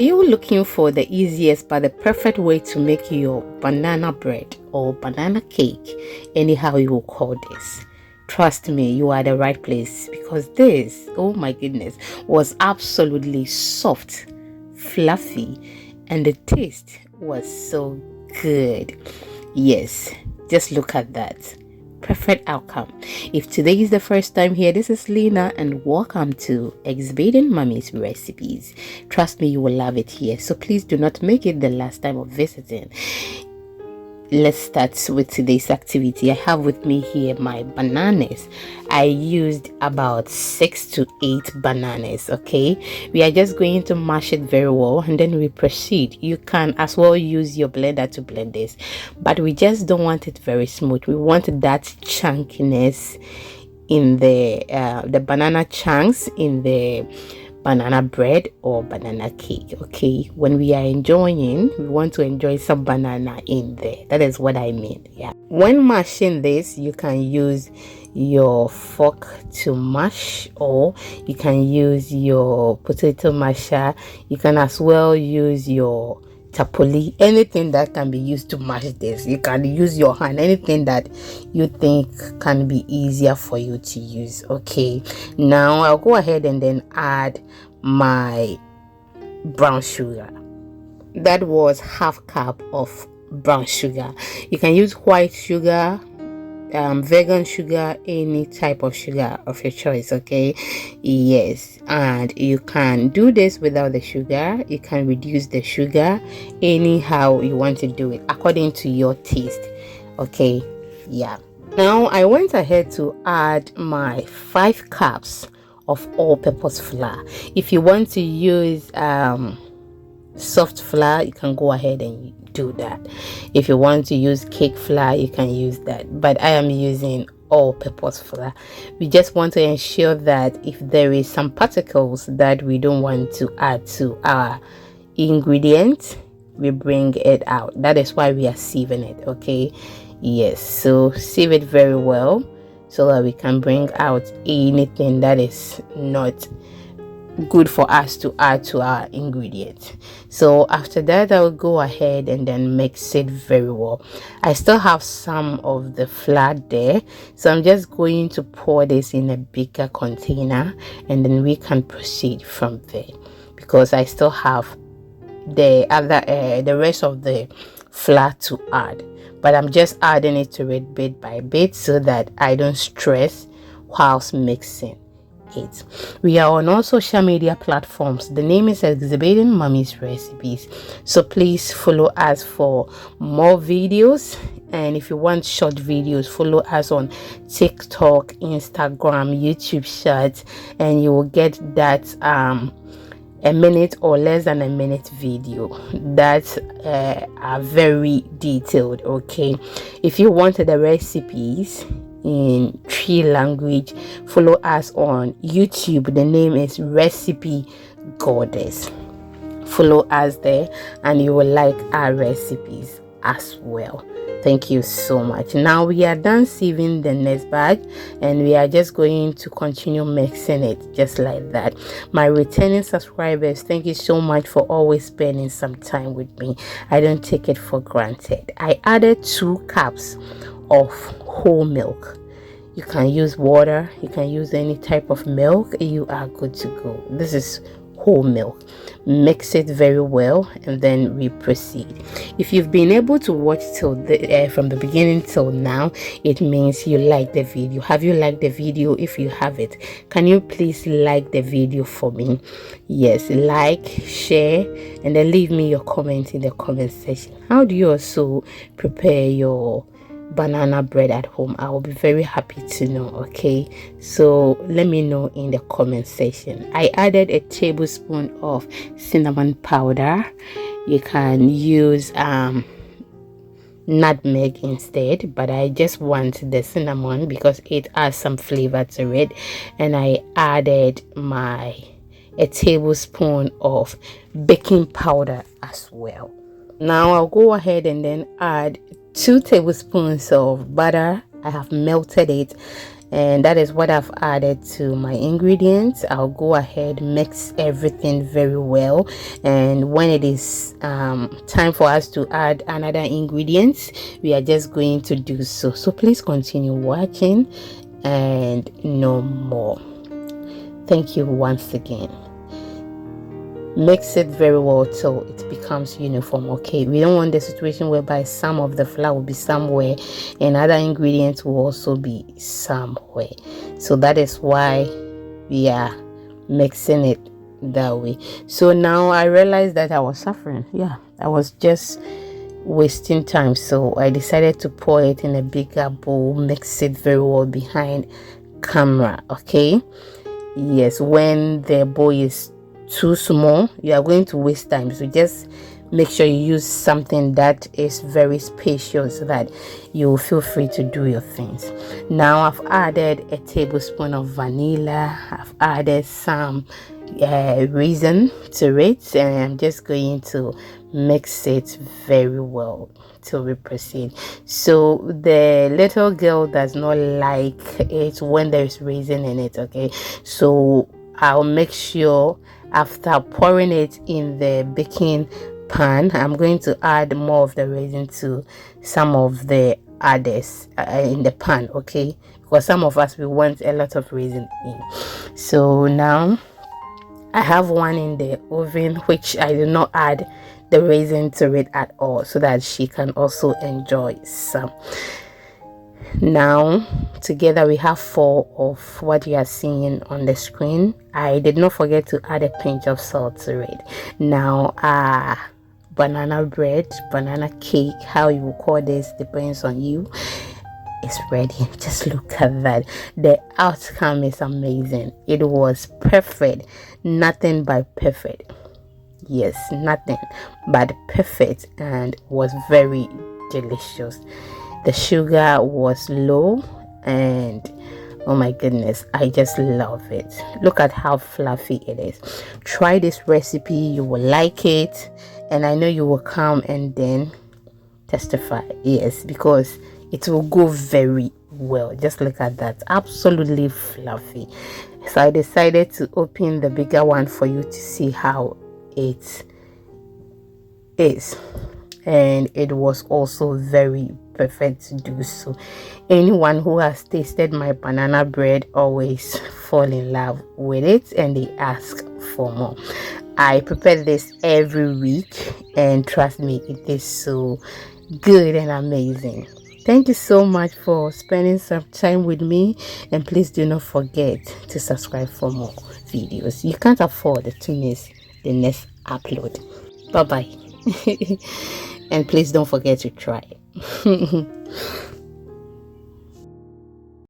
You're looking for the easiest but the perfect way to make your banana bread or banana cake, anyhow you will call this. Trust me, you are at the right place because this, oh my goodness, was absolutely soft, fluffy, and the taste was so good. Yes, just look at that. Perfect outcome. If today is the first time here, this is Lena and welcome to Exhibiting Mommy's Recipes. Trust me, you will love it here, so please do not make it the last time of visiting. Let's start with today's activity. I have with me here my bananas. I used about 6 to 8 bananas. Okay, we are just going to mash it very well and then we proceed. You can as well use your blender to blend this, but we just don't want it very smooth. We want that chunkiness in the banana chunks in the banana bread or banana cake. Okay, when we are enjoying, we want to enjoy some banana in there. That is what I mean. Yeah, when mashing this, you can use your fork to mash, or you can use your potato masher. You can as well use your tapoli, anything that can be used to mash this. You can use your hand, anything that you think can be easier for you to use. Okay, now I'll go ahead and then add my brown sugar. That was half cup of brown sugar. You can use white sugar, vegan sugar, any type of sugar of your choice. Okay, yes, and you can do this without the sugar. You can reduce the sugar anyhow you want to do it according to your taste. Okay, yeah. Now I went ahead to add my 5 cups of all-purpose flour. If you want to use soft flour, you can go ahead and do that. If you want to use cake flour, you can use that, but I am using all-purpose flour. We just want to ensure that if there is some particles that we don't want to add to our ingredient, we bring it out. That is why we are sieving it. Okay, yes, so sieve it very well so that we can bring out anything that is not good for us to add to our ingredient. So after that, I will go ahead and then mix it very well. I still have some of the flour there, so I'm just going to pour this in a bigger container and then we can proceed from there, because I still have the rest of the flour to add, but I'm just adding it to it bit by bit so that I don't stress whilst mixing it. We are on all social media platforms. The name is Exhibiting Mommy's Recipes, so please follow us for more videos, and if you want short videos, follow us on TikTok, Instagram, YouTube Shorts, and you will get that a minute or less than a minute video that are very detailed. Okay, if you want the recipes in Twi language, follow us on YouTube. The name is Recipe Goddess. Follow us there and you will like our recipes as well. Thank you so much. Now we are done sieving the next batch and we are just going to continue mixing it just like that. My returning subscribers, thank you so much for always spending some time with me. I don't take it for granted. I added 2 cups of whole milk. You can use water, you can use any type of milk, you are good to go. This is whole milk. Mix it very well and then we proceed. If you've been able to watch till from the beginning till now, it means you like the video. Have you liked the video? If you have it, can you please like the video for me? Yes, like, share, and then leave me your comment in the comment section. How do you also prepare your banana bread at home? I will be very happy to know. Okay, so let me know in the comment section. I added a tablespoon of cinnamon powder. You can use nutmeg instead, but I just want the cinnamon because it adds some flavor to it. And I added a tablespoon of baking powder as well. Now I'll go ahead and then add 2 tablespoons of butter. I have melted it and that is what I've added to my ingredients. I'll go ahead, mix everything very well, and when it is time for us to add another ingredients, we are just going to do so. So please continue watching and know more. Thank you once again. Mix it very well till it becomes uniform. Okay, we don't want the situation whereby some of the flour will be somewhere and other ingredients will also be somewhere. So that is why we are mixing it that way. So now I realized that I was suffering. I was just wasting time, so I decided to pour it in a bigger bowl, mix it very well behind camera. Okay, yes, when the bowl is too small, you are going to waste time, so just make sure you use something that is very spacious so that you feel free to do your things. Now I've added a tablespoon of vanilla. I've added some raisin to it, and I'm just going to mix it very well till we proceed. So the little girl does not like it when there's raisin in it. Okay, so I'll make sure after pouring it in the baking pan, I'm going to add more of the raisin to some of the others in the pan. Okay, because some of us, we want a lot of raisin in. So now I have one in the oven which I did not add the raisin to it at all, so that she can also enjoy some. Now together we have 4 of what you are seeing on the screen. I did not forget to add a pinch of salt to it. Now banana bread, banana cake, how you will call this depends on you, is ready. Just look at that. The outcome is amazing. It was perfect, nothing but perfect. Yes, nothing but perfect, and was very delicious. The sugar was low, and oh my goodness, I just love it. Look at how fluffy it is. Try this recipe, you will like it, and I know you will come and then testify. Yes, because it will go very well. Just look at that, absolutely fluffy. So I decided to open the bigger one for you to see how it is, and it was also very perfect to do so. Anyone who has tasted my banana bread always fall in love with it, and they ask for more. I prepare this every week, and trust me, it is so good and amazing. Thank you so much for spending some time with me, and please do not forget to subscribe for more videos. You can't afford to miss the next upload. Bye bye. And please don't forget to try it.